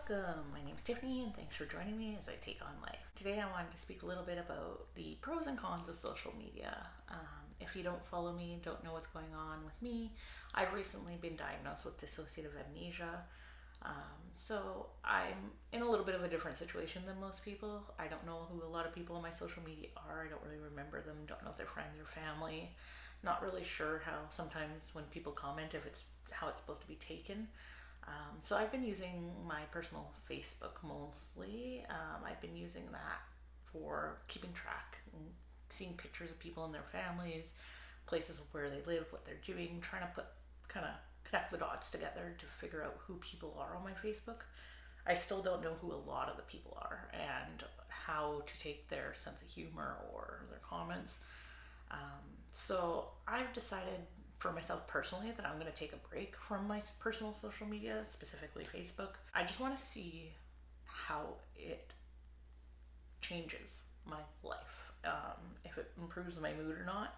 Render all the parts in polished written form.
Welcome, my name is Tiffany and thanks for joining me as I take on life. Today I wanted to speak a little bit about the pros and cons of social media. If you don't follow me, don't know what's going on with me, I've recently been diagnosed with dissociative amnesia. So I'm in a little bit of a different situation than most people. I don't know who a lot of people on my social media are. I don't really remember them, don't know if they're friends or family. Not really sure how sometimes when people comment if it's how it's supposed to be taken. So I've been using my personal Facebook mostly. I've been using that for keeping track and seeing pictures of people and their families, places where they live, what they're doing, trying to kind of connect the dots together to figure out who people are on my Facebook. I still don't know who a lot of the people are and how to take their sense of humor or their comments. So I've decided for myself personally that I'm going to take a break from my personal social media, specifically Facebook. I just want to see how it changes my life, if it improves my mood or not.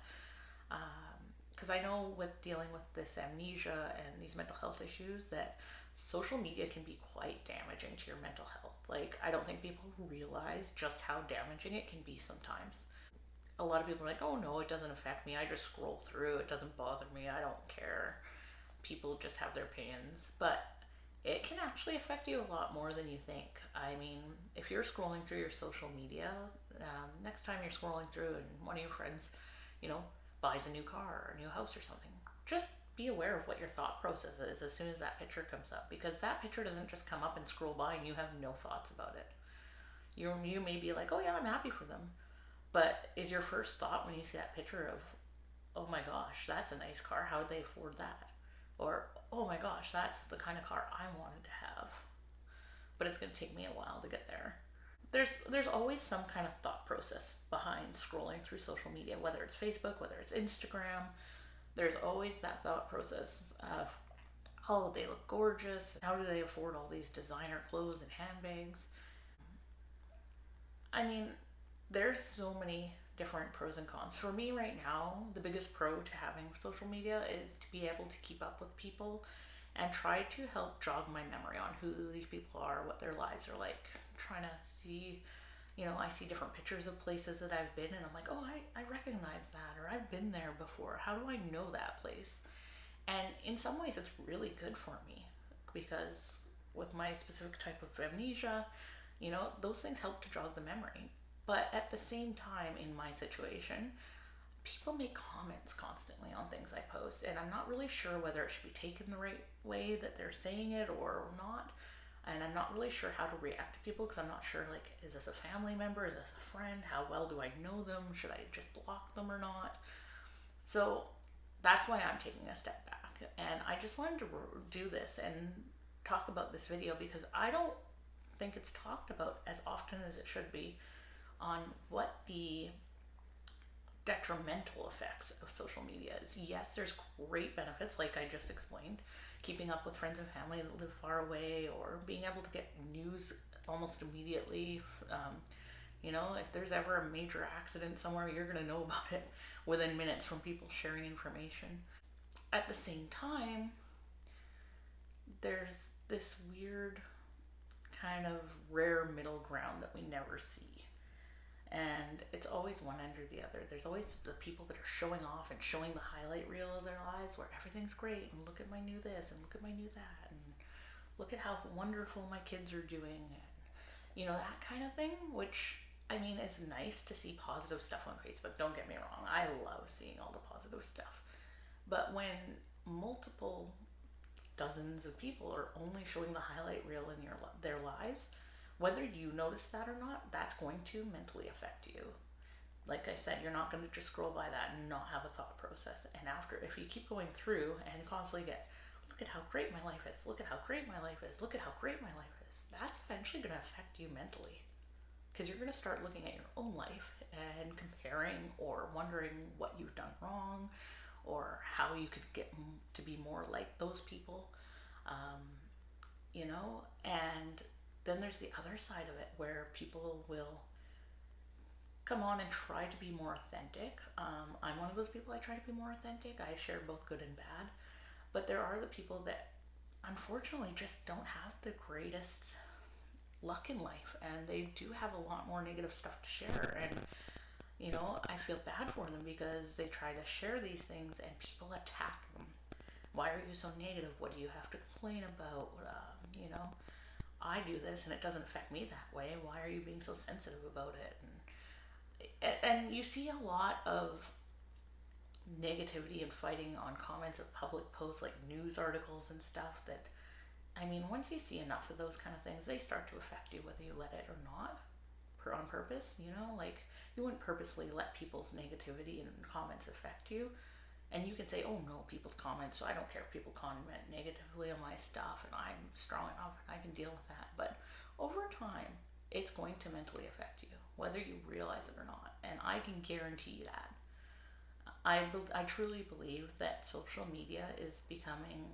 Because I know with dealing with this amnesia and these mental health issues that social media can be quite damaging to your mental health. Like, I don't think people realize just how damaging it can be sometimes. A lot of people are like, oh no, it doesn't affect me. I just scroll through. It doesn't bother me. I don't care. People just have their opinions. But it can actually affect you a lot more than you think. I mean, if you're scrolling through your social media, next time you're scrolling through and one of your friends, buys a new car or a new house or something, just be aware of what your thought process is as soon as that picture comes up, because that picture doesn't just come up and scroll by and you have no thoughts about it. You may be like, oh yeah, I'm happy for them, but is your first thought when you see that picture of, oh my gosh, that's a nice car, how did they afford that? Or, oh my gosh, that's the kind of car I wanted to have, but it's going to take me a while to get there. There's always some kind of thought process behind scrolling through social media, whether it's Facebook, whether it's Instagram. There's always that thought process of, oh, they look gorgeous, how do they afford all these designer clothes and handbags? I mean, there's so many different pros and cons. For me right now, the biggest pro to having social media is to be able to keep up with people and try to help jog my memory on who these people are, what their lives are like. Trying to see, I see different pictures of places that I've been and I'm like, oh, I recognize that, or I've been there before. How do I know that place? And in some ways, it's really good for me because with my specific type of amnesia, those things help to jog the memory. But at the same time, in my situation, people make comments constantly on things I post, and I'm not really sure whether it should be taken the right way that they're saying it or not. And I'm not really sure how to react to people because I'm not sure, like, is this a family member? Is this a friend? How well do I know them? Should I just block them or not? So that's why I'm taking a step back. And I just wanted to do this and talk about this video because I don't think it's talked about as often as it should be on what the detrimental effects of social media is. Yes, there's great benefits, like I just explained, keeping up with friends and family that live far away, or being able to get news almost immediately. If there's ever a major accident somewhere, you're going to know about it within minutes from people sharing information. At the same time, there's this weird kind of rare middle ground that we never see. And it's always one end or the other. There's always the people that are showing off and showing the highlight reel of their lives where everything's great and look at my new this and look at my new that and look at how wonderful my kids are doing, and that kind of thing, which I mean is nice to see positive stuff on Facebook. Don't get me wrong, I love seeing all the positive stuff. But when multiple dozens of people are only showing the highlight reel in their lives, whether you notice that or not, that's going to mentally affect you. Like I said, you're not going to just scroll by that and not have a thought process. And if you keep going through and constantly get, look at how great my life is, look at how great my life is, look at how great my life is, that's eventually going to affect you mentally. Because you're going to start looking at your own life and comparing or wondering what you've done wrong or how you could get to be more like those people. And then there's the other side of it where people will come on and try to be more authentic. I'm one of those people. I try to be more authentic. I share both good and bad. But there are the people that unfortunately just don't have the greatest luck in life, and they do have a lot more negative stuff to share. And I feel bad for them because they try to share these things and people attack them. Why are you so negative? What do you have to complain about? I do this and it doesn't affect me that way. Why are you being so sensitive about it? And you see a lot of negativity and fighting on comments of public posts like news articles and stuff that, once you see enough of those kind of things, they start to affect you whether you let it or not, on purpose. Like, you wouldn't purposely let people's negativity and comments affect you. And you can say, oh no, people's comments, so I don't care if people comment negatively on my stuff and I'm strong enough and I can deal with that. But over time, it's going to mentally affect you, whether you realize it or not. And I can guarantee that. I truly believe that social media is becoming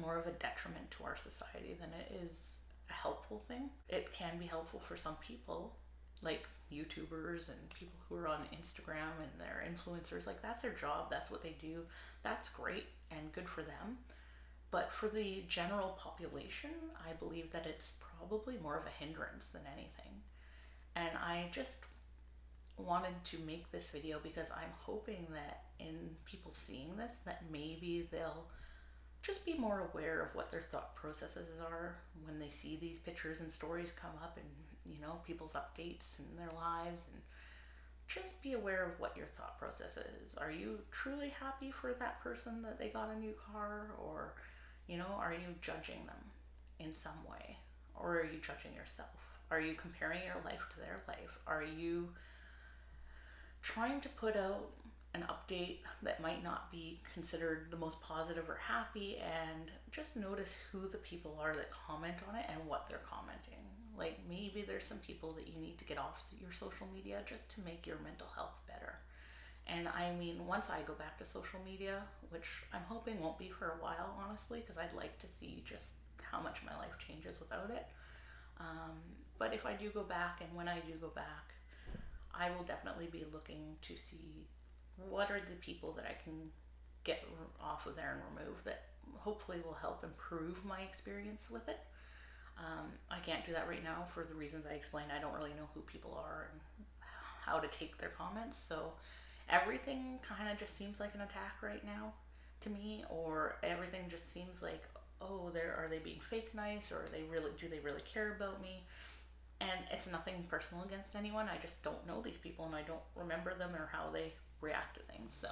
more of a detriment to our society than it is a helpful thing. It can be helpful for some people, like YouTubers and people who are on Instagram and they're influencers. Like, that's their job, that's what they do. That's great and good for them. But for the general population, I believe that it's probably more of a hindrance than anything. And I just wanted to make this video because I'm hoping that in people seeing this, that maybe they'll just be more aware of what their thought processes are when they see these pictures and stories come up and people's updates in their lives, and just be aware of what your thought process is. Are you truly happy for that person that they got a new car, or are you judging them in some way, or are you judging yourself? Are you comparing your life to their life? Are you trying to put out an update that might not be considered the most positive or happy? And just notice who the people are that comment on it and what they're commenting. Like, maybe there's some people that you need to get off your social media just to make your mental health better. And once I go back to social media, which I'm hoping won't be for a while, honestly, because I'd like to see just how much my life changes without it. But if I do go back, and when I do go back, I will definitely be looking to see what are the people that I can get off of there and remove that hopefully will help improve my experience with it. I can't do that right now for the reasons I explained. I don't really know who people are and how to take their comments. So everything kind of just seems like an attack right now to me, or everything just seems like, oh, are they being fake nice, or do they really care about me? And it's nothing personal against anyone. I just don't know these people and I don't remember them or how they react to things. So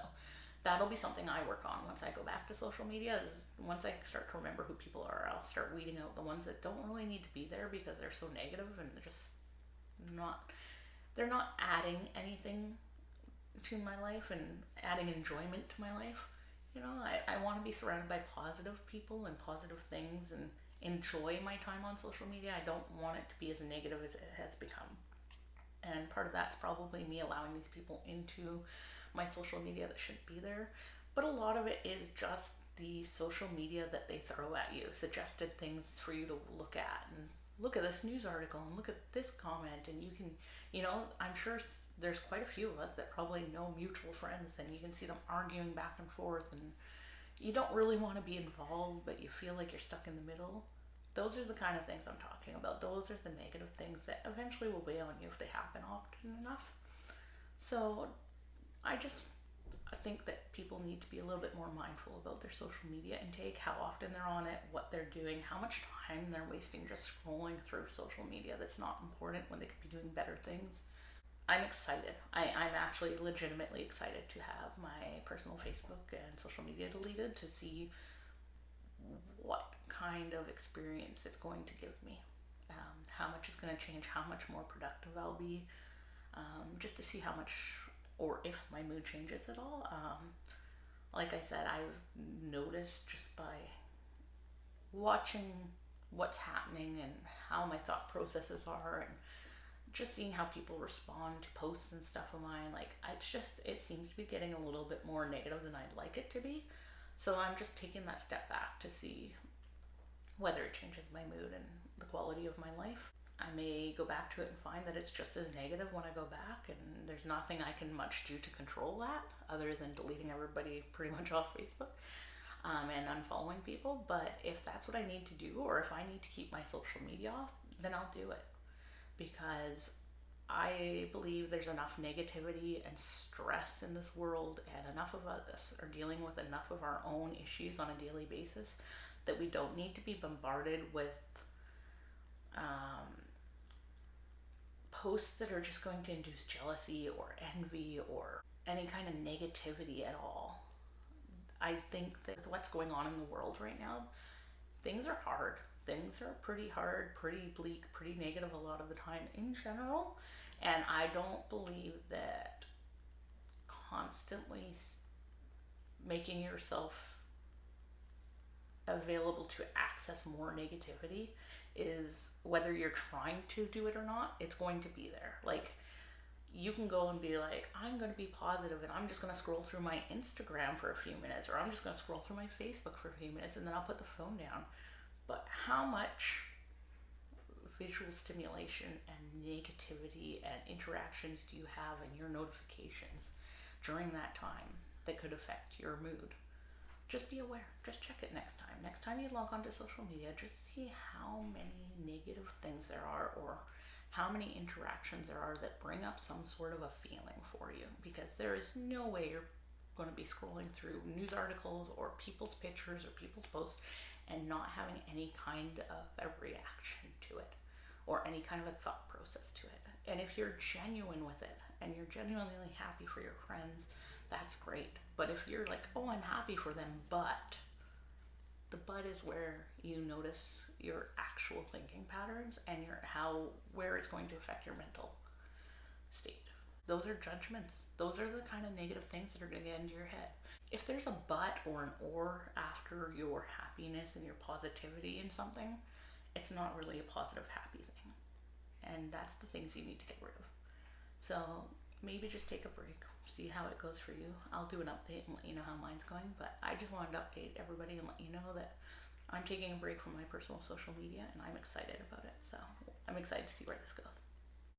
that'll be something I work on once I go back to social media. Is once I start to remember who people are, I'll start weeding out the ones that don't really need to be there because they're so negative and they're not adding anything to my life and adding enjoyment to my life. I want to be surrounded by positive people and positive things and enjoy my time on social media. I don't want it to be as negative as it has become. And part of that's probably me allowing these people into my social media that shouldn't be there. But a lot of it is just the social media that they throw at you, suggested things for you to look at, and look at this news article and look at this comment, and you can, I'm sure there's quite a few of us that probably know mutual friends, and you can see them arguing back and forth, and you don't really want to be involved, but you feel like you're stuck in the middle. Those are the kind of things I'm talking about. Those are the negative things that eventually will weigh on you if they happen often enough. So I think that people need to be a little bit more mindful about their social media intake, how often they're on it, what they're doing, how much time they're wasting just scrolling through social media that's not important when they could be doing better things. I'm excited. I'm actually legitimately excited to have my personal Facebook and social media deleted to see what kind of experience it's going to give me, how much it's going to change, how much more productive I'll be, just to see how much, or if my mood changes at all. Like I said, I've noticed just by watching what's happening and how my thought processes are, and just seeing how people respond to posts and stuff of mine, like it seems to be getting a little bit more negative than I'd like it to be. So I'm just taking that step back to see whether it changes my mood and the quality of my life. I may go back to it and find that it's just as negative when I go back, and there's nothing I can much do to control that other than deleting everybody pretty much off Facebook and unfollowing people. But if that's what I need to do, or if I need to keep my social media off, then I'll do it, because I believe there's enough negativity and stress in this world, and enough of us are dealing with enough of our own issues on a daily basis that we don't need to be bombarded with posts that are just going to induce jealousy or envy or any kind of negativity at all. I think that what's going on in the world right now, things are hard. Things are pretty hard, pretty bleak, pretty negative a lot of the time in general. And I don't believe that constantly making yourself available to access more negativity is, whether you're trying to do it or not, it's going to be there. Like, you can go and be like, I'm going to be positive and I'm just going to scroll through my Instagram for a few minutes, or I'm just going to scroll through my Facebook for a few minutes, and then I'll put the phone down. But how much visual stimulation and negativity and interactions do you have in your notifications during that time that could affect your mood? Just be aware. Just check it next time. Next time you log onto social media, just see how many negative things there are, or how many interactions there are that bring up some sort of a feeling for you. Because there is no way you're going to be scrolling through news articles or people's pictures or people's posts and not having any kind of a reaction to it, or any kind of a thought process to it. And if you're genuine with it and you're genuinely happy for your friends, that's great. But if you're like, oh, I'm happy for them, but the but is where you notice your actual thinking patterns and where it's going to affect your mental state. Those are judgments. Those are the kind of negative things that are going to get into your head. If there's a but or an or after your happiness and your positivity in something, it's not really a positive, happy thing. And that's the things you need to get rid of. So maybe just take a break, see how it goes for you. I'll do an update and let you know how mine's going, but I just wanted to update everybody and let you know that I'm taking a break from my personal social media, and I'm excited about it. So I'm excited to see where this goes.